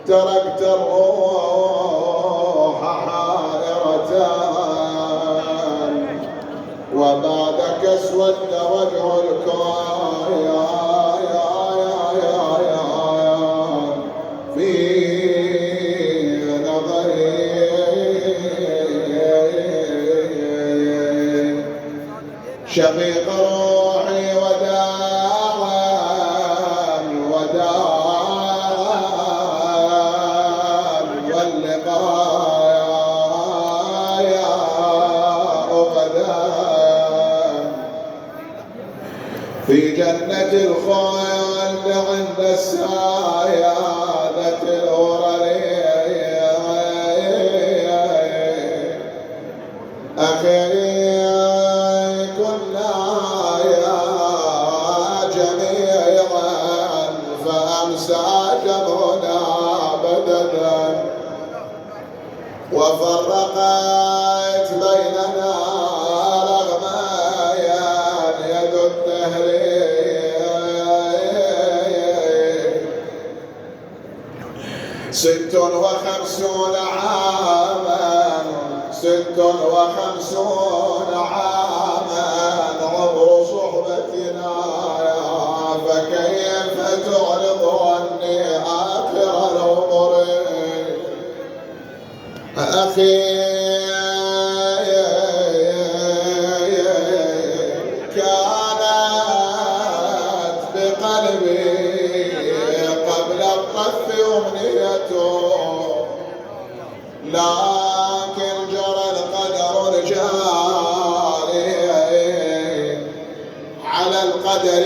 تركت الروح حائرة وبعدك اسود وجه الكون في نظري شقيق روحي وداعا واللقاء يا أغدا في جنة الخلد عند السيادة الأورى أخي كنا يا جميعا فأمسى جمعنا بددا وفرقت بيننا رغم يد الدهر 56 عاما 56 عاما عمر صحبتنا فكيف تعرض عني آخر العمر أخي كانت بقلبي قبل الطف أمنيته لكن جرى القدر الجاري على القدر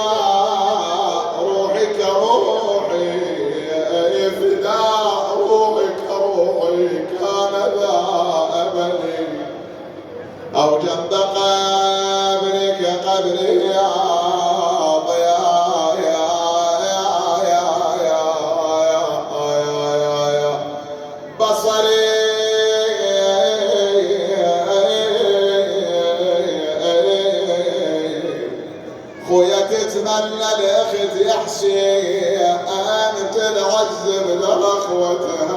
فداء روحك روحي فداء روحك روحي كان ذا أملي أو جنب قبرك قبري يا بصري خويا تتمنى الاخت يحشي انت تعذب لاخوتها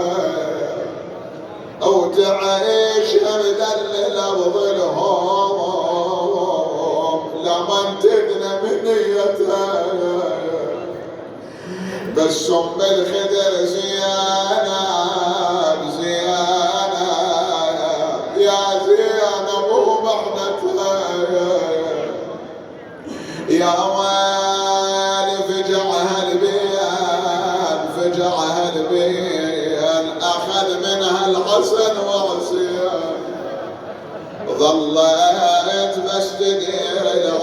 او تعيش مدلله بظلهم لمن تدنى بنيتها بس ام الخدر زيانه زيانه يا زيانه مو محنتها يا ويلي فجعها البيان فجعها البيان اخذ منها الحسن وعصيان ظلت بس تدير العين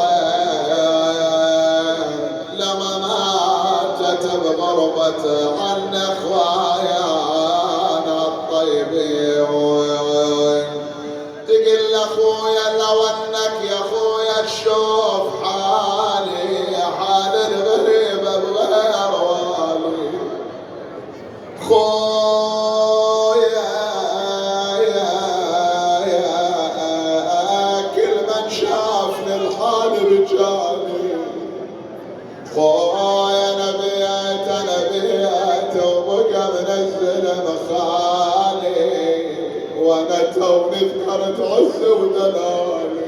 لما ماتت بغربة عن اخوايانا الطيبين تقل اخويا لو انك يا اخويا تشوف حالي حال الغريب بغير والي خويا يا كل من شافني الحال رجالي خويا نبيت وبقى منزل مخالي وانا توني ذكرت عز ودلالي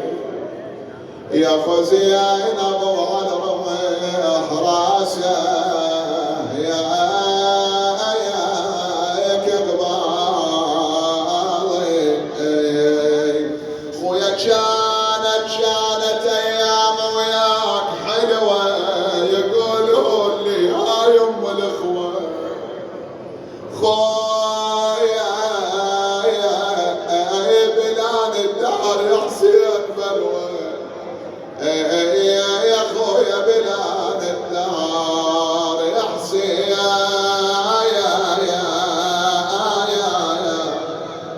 يا خزيان ابو على رمح راسه يا